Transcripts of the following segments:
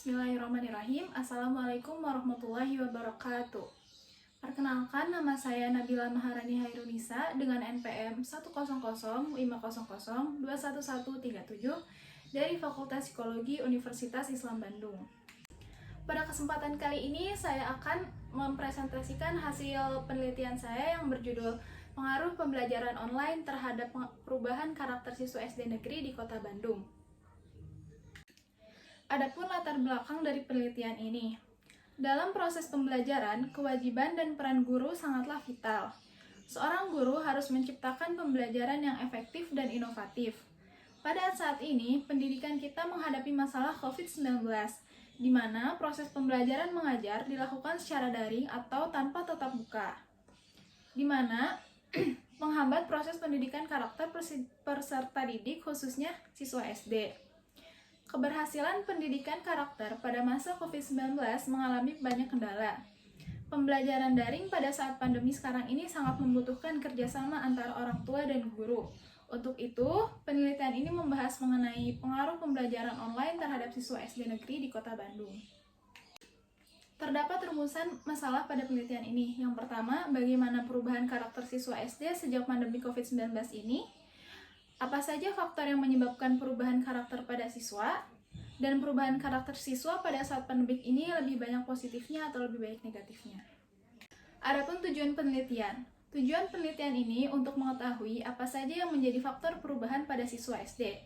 Bismillahirrahmanirrahim. Assalamualaikum warahmatullahi wabarakatuh. Perkenalkan, nama saya Nabila Maharani Hairunisa dengan NPM 10050021137 dari Fakultas Psikologi Universitas Islam Bandung. Pada kesempatan kali ini saya akan mempresentasikan hasil penelitian saya yang berjudul Pengaruh Pembelajaran Online Terhadap Perubahan Karakter Siswa SD Negeri di Kota Bandung. Adapun latar belakang dari penelitian ini, dalam proses pembelajaran, kewajiban dan peran guru sangatlah vital. Seorang guru harus menciptakan pembelajaran yang efektif dan inovatif. Pada saat ini, pendidikan kita menghadapi masalah COVID-19, di mana proses pembelajaran mengajar dilakukan secara daring atau tanpa tatap muka, di mana menghambat proses pendidikan karakter peserta didik, khususnya siswa SD. Keberhasilan pendidikan karakter pada masa COVID-19 mengalami banyak kendala. Pembelajaran daring pada saat pandemi sekarang ini sangat membutuhkan kerjasama antara orang tua dan guru. Untuk itu, penelitian ini membahas mengenai pengaruh pembelajaran online terhadap siswa SD negeri di Kota Bandung. Terdapat rumusan masalah pada penelitian ini. Yang pertama, bagaimana perubahan karakter siswa SD sejak pandemi COVID-19 ini? Apa saja faktor yang menyebabkan perubahan karakter pada siswa? Dan perubahan karakter siswa pada saat pandemik ini lebih banyak positifnya atau lebih baik negatifnya? Adapun tujuan penelitian. Tujuan penelitian ini untuk mengetahui apa saja yang menjadi faktor perubahan pada siswa SD.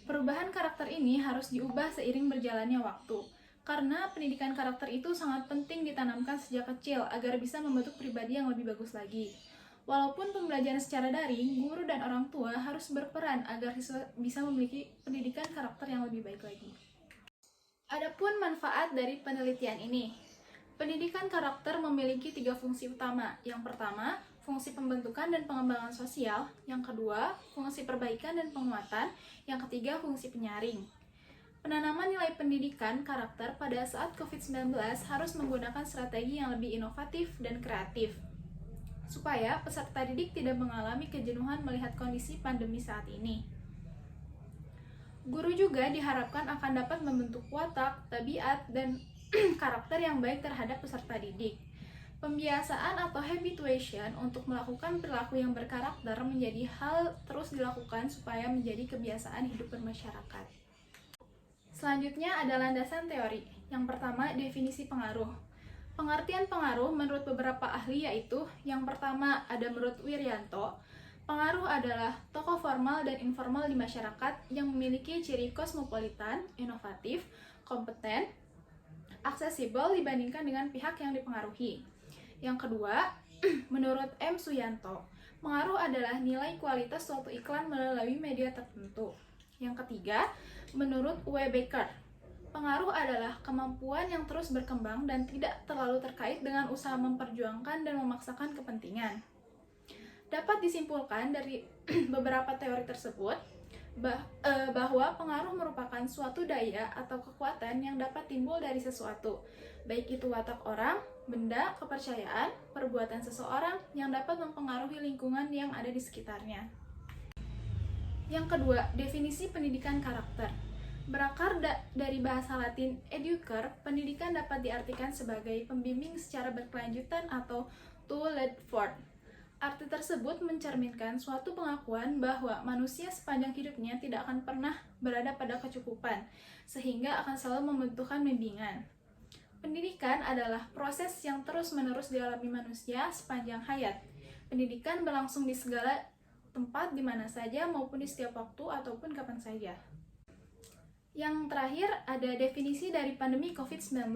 Perubahan karakter ini harus diubah seiring berjalannya waktu. Karena pendidikan karakter itu sangat penting ditanamkan sejak kecil agar bisa membentuk pribadi yang lebih bagus lagi. Walaupun pembelajaran secara daring, guru dan orang tua harus berperan agar siswa bisa memiliki pendidikan karakter yang lebih baik lagi. Adapun manfaat dari penelitian ini. Pendidikan karakter memiliki 3 fungsi utama. Yang pertama, fungsi pembentukan dan pengembangan sosial. Yang kedua, fungsi perbaikan dan penguatan. Yang ketiga, fungsi penyaring. Penanaman nilai pendidikan karakter pada saat COVID-19 harus menggunakan strategi yang lebih inovatif dan kreatif, supaya peserta didik tidak mengalami kejenuhan melihat kondisi pandemi saat ini. Guru juga diharapkan akan dapat membentuk watak, tabiat, dan karakter yang baik terhadap peserta didik. Pembiasaan atau habituation untuk melakukan perilaku yang berkarakter menjadi hal terus dilakukan supaya menjadi kebiasaan hidup bermasyarakat. Selanjutnya ada landasan teori. Yang pertama, definisi pengaruh. Pengertian pengaruh menurut beberapa ahli yaitu, yang pertama ada menurut Wiryanto, pengaruh adalah tokoh formal dan informal di masyarakat yang memiliki ciri kosmopolitan, inovatif, kompeten, aksesibel dibandingkan dengan pihak yang dipengaruhi. Yang kedua, menurut M. Suyanto, pengaruh adalah nilai kualitas suatu iklan melalui media tertentu. Yang ketiga, menurut W. Baker, pengaruh adalah kemampuan yang terus berkembang dan tidak terlalu terkait dengan usaha memperjuangkan dan memaksakan kepentingan. Dapat disimpulkan dari beberapa teori tersebut bahwa pengaruh merupakan suatu daya atau kekuatan yang dapat timbul dari sesuatu, baik itu watak orang, benda, kepercayaan, perbuatan seseorang yang dapat mempengaruhi lingkungan yang ada di sekitarnya. Yang kedua, definisi pendidikan karakter. Berakar dari bahasa Latin educare, pendidikan dapat diartikan sebagai pembimbing secara berkelanjutan atau to lead forth. Arti tersebut mencerminkan suatu pengakuan bahwa manusia sepanjang hidupnya tidak akan pernah berada pada kecukupan, sehingga akan selalu membutuhkan bimbingan. Pendidikan adalah proses yang terus-menerus dialami manusia sepanjang hayat. Pendidikan berlangsung di segala tempat, di mana saja, maupun di setiap waktu ataupun kapan saja. Yang terakhir, ada definisi dari pandemi COVID-19.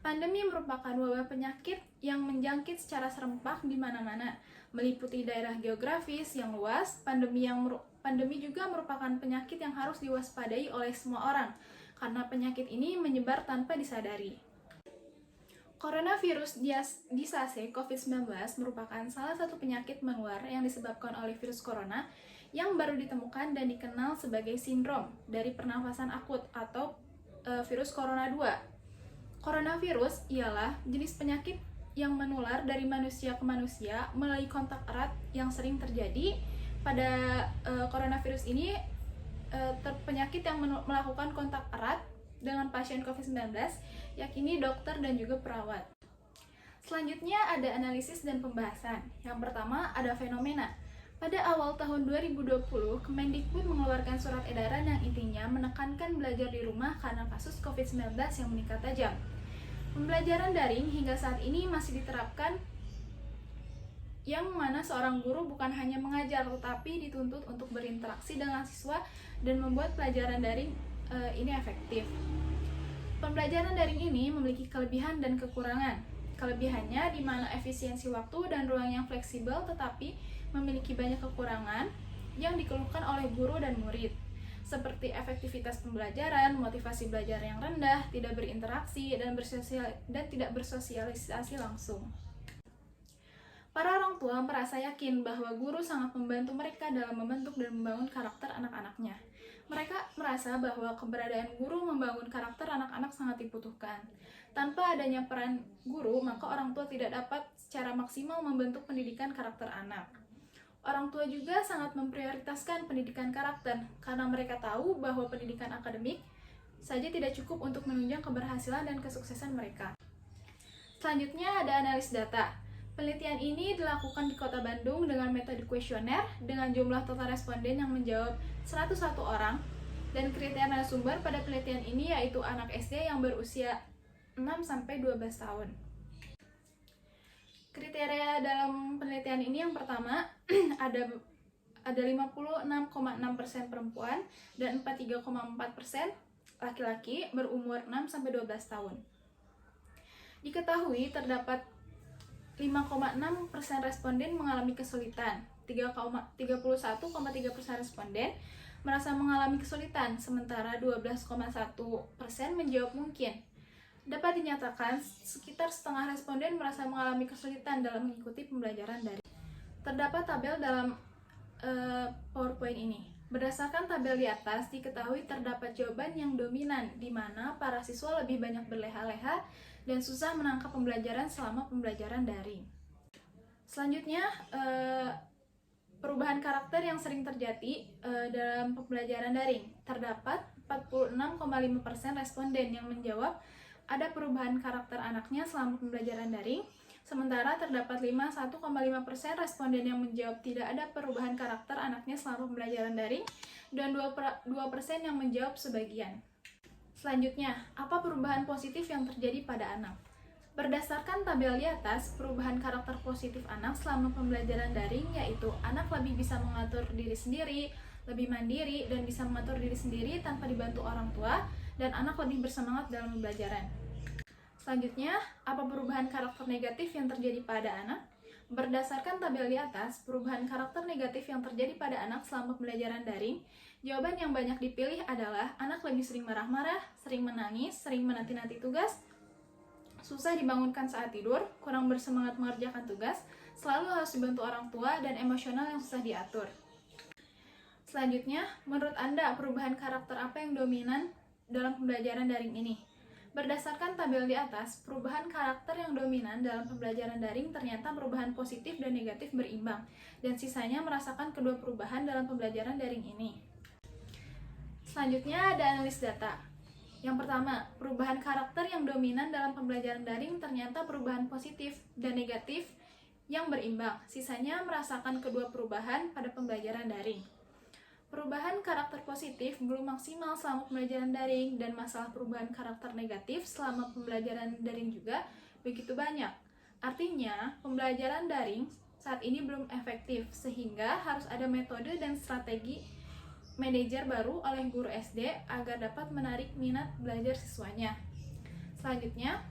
Pandemi merupakan wabah penyakit yang menjangkit secara serempak di mana-mana, meliputi daerah geografis yang luas. Pandemi juga merupakan penyakit yang harus diwaspadai oleh semua orang, karena penyakit ini menyebar tanpa disadari. Coronavirus disease COVID-19 merupakan salah satu penyakit menular yang disebabkan oleh virus corona yang baru ditemukan dan dikenal sebagai sindrom dari pernafasan akut atau virus corona 2. Coronavirus ialah jenis penyakit yang menular dari manusia ke manusia melalui kontak erat yang sering terjadi. Pada coronavirus ini penyakit yang melakukan kontak erat dengan pasien COVID-19, yakni dokter dan juga perawat. Selanjutnya ada analisis dan pembahasan. Yang pertama ada fenomena. Pada awal tahun 2020, Kemendikbud mengeluarkan surat edaran yang intinya menekankan belajar di rumah karena kasus COVID-19 yang meningkat tajam. Pembelajaran daring hingga saat ini masih diterapkan, yang mana seorang guru bukan hanya mengajar tetapi dituntut untuk berinteraksi dengan siswa dan membuat pelajaran daring ini efektif. Pembelajaran daring ini memiliki kelebihan dan kekurangan. Kelebihannya di mana efisiensi waktu dan ruang yang fleksibel, tetapi memiliki banyak kekurangan yang dikeluhkan oleh guru dan murid, seperti efektivitas pembelajaran, motivasi belajar yang rendah, tidak berinteraksi, dan tidak bersosialisasi langsung. Para orang tua merasa yakin bahwa guru sangat membantu mereka dalam membentuk dan membangun karakter anak-anaknya. Mereka merasa bahwa keberadaan guru membangun karakter anak-anak sangat dibutuhkan. Tanpa adanya peran guru, maka orang tua tidak dapat secara maksimal membentuk pendidikan karakter anak. Orang tua juga sangat memprioritaskan pendidikan karakter karena mereka tahu bahwa pendidikan akademik saja tidak cukup untuk menunjang keberhasilan dan kesuksesan mereka. Selanjutnya ada analis data. Penelitian ini dilakukan di Kota Bandung dengan metode kuesioner dengan jumlah total responden yang menjawab 101 orang, dan kriteria narasumber pada penelitian ini yaitu anak SD yang berusia 6-12 tahun. Kriteria dalam penelitian ini yang pertama ada 56,6% perempuan dan 43,4% laki-laki berumur 6-12 tahun. Diketahui terdapat 5,6% responden mengalami kesulitan, 31,3% responden merasa mengalami kesulitan, sementara 12,1% menjawab mungkin. Dapat dinyatakan, sekitar setengah responden merasa mengalami kesulitan dalam mengikuti pembelajaran daring. Terdapat tabel dalam PowerPoint ini. Berdasarkan tabel di atas, diketahui terdapat jawaban yang dominan, di mana para siswa lebih banyak berleha-leha dan susah menangkap pembelajaran selama pembelajaran daring. Selanjutnya, perubahan karakter yang sering terjadi dalam pembelajaran daring. Terdapat 46,5% responden yang menjawab ada perubahan karakter anaknya selama pembelajaran daring, sementara terdapat 51,5% responden yang menjawab tidak ada perubahan karakter anaknya selama pembelajaran daring, dan 2% yang menjawab sebagian. Selanjutnya, apa perubahan positif yang terjadi pada anak? Berdasarkan tabel di atas, perubahan karakter positif anak selama pembelajaran daring yaitu anak lebih bisa mengatur diri sendiri, lebih mandiri, dan bisa mengatur diri sendiri tanpa dibantu orang tua, dan anak lebih bersemangat dalam pembelajaran. Selanjutnya, apa perubahan karakter negatif yang terjadi pada anak? Berdasarkan tabel di atas, perubahan karakter negatif yang terjadi pada anak selama pembelajaran daring, jawaban yang banyak dipilih adalah anak lebih sering marah-marah, sering menangis, sering menanti-nanti tugas, susah dibangunkan saat tidur, kurang bersemangat mengerjakan tugas, selalu harus dibantu orang tua, dan emosional yang susah diatur. Selanjutnya, menurut Anda perubahan karakter apa yang dominan dalam pembelajaran daring ini? Berdasarkan tabel di atas, perubahan karakter yang dominan dalam pembelajaran daring ternyata perubahan positif dan negatif berimbang, dan sisanya merasakan kedua perubahan dalam pembelajaran daring ini. Selanjutnya ada analis data. Yang pertama, perubahan karakter yang dominan dalam pembelajaran daring ternyata perubahan positif dan negatif yang berimbang, sisanya merasakan kedua perubahan pada pembelajaran daring. Perubahan karakter positif belum maksimal selama pembelajaran daring, dan masalah perubahan karakter negatif selama pembelajaran daring juga begitu banyak. Artinya, pembelajaran daring saat ini belum efektif, sehingga harus ada metode dan strategi manajer baru oleh guru SD agar dapat menarik minat belajar siswanya. Selanjutnya,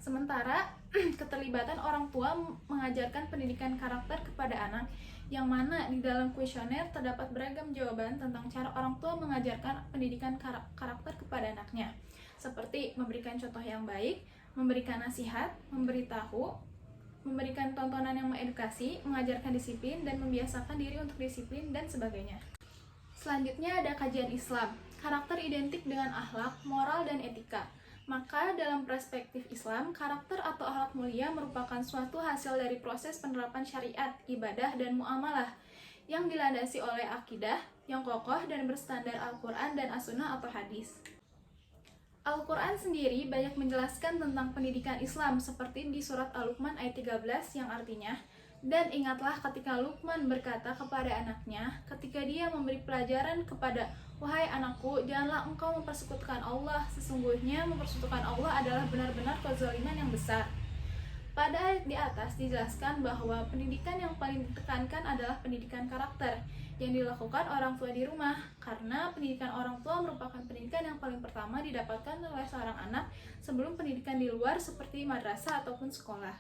sementara keterlibatan orang tua mengajarkan pendidikan karakter kepada anak, yang mana di dalam kuesioner terdapat beragam jawaban tentang cara orang tua mengajarkan pendidikan karakter kepada anaknya, seperti memberikan contoh yang baik, memberikan nasihat, memberitahu, memberikan tontonan yang mengedukasi, mengajarkan disiplin, dan membiasakan diri untuk disiplin, dan sebagainya. Selanjutnya ada kajian Islam, karakter identik dengan akhlak, moral, dan etika. Maka dalam perspektif Islam, karakter atau akhlak mulia merupakan suatu hasil dari proses penerapan syariat, ibadah, dan muamalah yang dilandasi oleh akidah yang kokoh dan berstandar Al-Quran dan As-Sunnah atau hadis. Al-Quran sendiri banyak menjelaskan tentang pendidikan Islam seperti di surat Al-Luqman ayat 13 yang artinya, dan ingatlah ketika Luqman berkata kepada anaknya ketika dia memberi pelajaran kepada, wahai anakku, janganlah engkau mempersekutukan Allah, sesungguhnya mempersekutukan Allah adalah benar-benar kezaliman yang besar. Pada ayat di atas dijelaskan bahwa pendidikan yang paling ditekankan adalah pendidikan karakter yang dilakukan orang tua di rumah, karena pendidikan orang tua merupakan pendidikan yang paling pertama didapatkan oleh seorang anak sebelum pendidikan di luar seperti madrasah ataupun sekolah.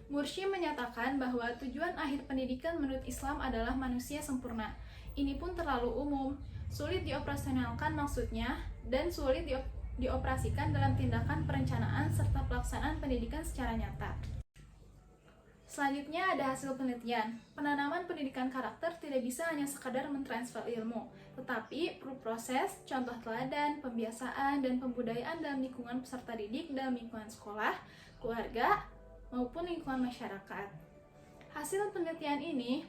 Mursi menyatakan bahwa tujuan akhir pendidikan menurut Islam adalah manusia sempurna. Ini pun terlalu umum, sulit dioperasionalkan maksudnya, dan sulit dioperasikan dalam tindakan perencanaan serta pelaksanaan pendidikan secara nyata. Selanjutnya ada hasil penelitian. Penanaman pendidikan karakter tidak bisa hanya sekadar mentransfer ilmu, tetapi perlu proses, contoh teladan, pembiasaan, dan pembudayaan dalam lingkungan peserta didik dalam lingkungan sekolah, keluarga, maupun lingkungan masyarakat. Hasil penelitian ini,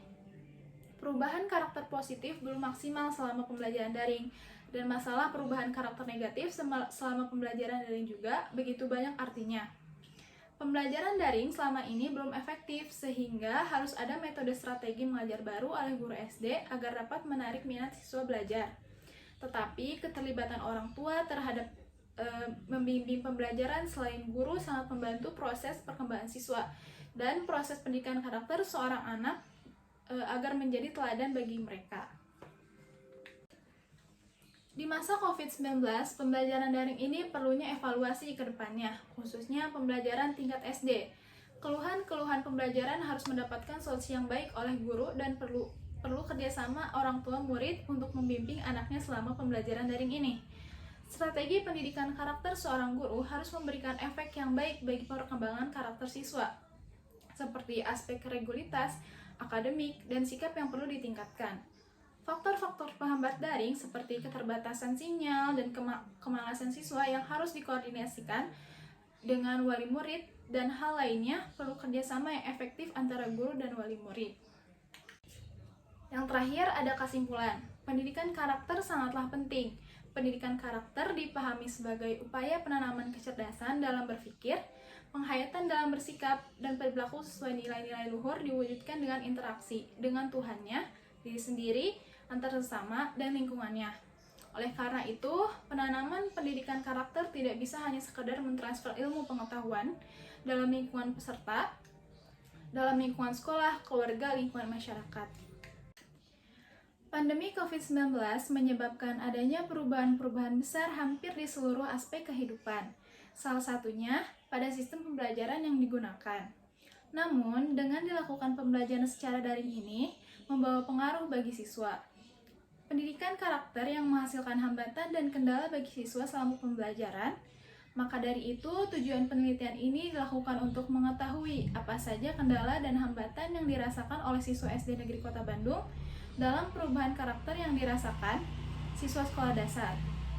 perubahan karakter positif belum maksimal selama pembelajaran daring, dan masalah perubahan karakter negatif selama pembelajaran daring juga begitu banyak artinya. Pembelajaran daring selama ini belum efektif, sehingga harus ada metode strategi mengajar baru oleh guru SD agar dapat menarik minat siswa belajar. Tetapi keterlibatan orang tua terhadap membimbing pembelajaran selain guru sangat membantu proses perkembangan siswa dan proses pendidikan karakter seorang anak agar menjadi teladan bagi mereka. Di masa COVID-19, pembelajaran daring ini perlunya evaluasi ke depannya, khususnya pembelajaran tingkat SD. Keluhan-keluhan pembelajaran harus mendapatkan solusi yang baik oleh guru dan perlu kerjasama orang tua murid untuk membimbing anaknya selama pembelajaran daring ini. Strategi pendidikan karakter seorang guru harus memberikan efek yang baik bagi perkembangan karakter siswa, seperti aspek regulitas, akademik, dan sikap yang perlu ditingkatkan. Faktor-faktor penghambat daring seperti keterbatasan sinyal dan kemalasan siswa yang harus dikoordinasikan dengan wali murid dan hal lainnya perlu kerjasama yang efektif antara guru dan wali murid. Yang terakhir ada kesimpulan, pendidikan karakter sangatlah penting. Pendidikan karakter dipahami sebagai upaya penanaman kecerdasan dalam berpikir, penghayatan dalam bersikap, dan perilaku sesuai nilai-nilai luhur diwujudkan dengan interaksi dengan Tuhannya, diri sendiri, antar sesama, dan lingkungannya. Oleh karena itu, penanaman pendidikan karakter tidak bisa hanya sekedar mentransfer ilmu pengetahuan dalam lingkungan peserta, dalam lingkungan sekolah, keluarga, lingkungan masyarakat. Pandemi COVID-19 menyebabkan adanya perubahan-perubahan besar hampir di seluruh aspek kehidupan, salah satunya pada sistem pembelajaran yang digunakan. Namun, dengan dilakukan pembelajaran secara daring ini, membawa pengaruh bagi siswa. Pendidikan karakter yang menghasilkan hambatan dan kendala bagi siswa selama pembelajaran, maka dari itu tujuan penelitian ini dilakukan untuk mengetahui apa saja kendala dan hambatan yang dirasakan oleh siswa SD Negeri Kota Bandung dalam perubahan karakter yang dirasakan siswa sekolah dasar.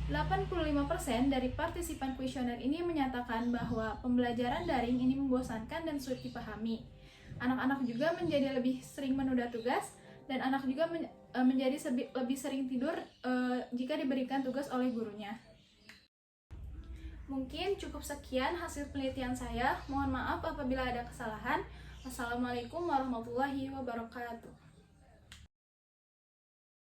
85% dari partisipan kuesioner ini menyatakan bahwa pembelajaran daring ini membosankan dan sulit dipahami. Anak-anak juga menjadi lebih sering menunda tugas, dan anak juga menjadi lebih sering tidur jika diberikan tugas oleh gurunya. Mungkin cukup sekian hasil penelitian saya. Mohon maaf apabila ada kesalahan. Wassalamualaikum warahmatullahi wabarakatuh.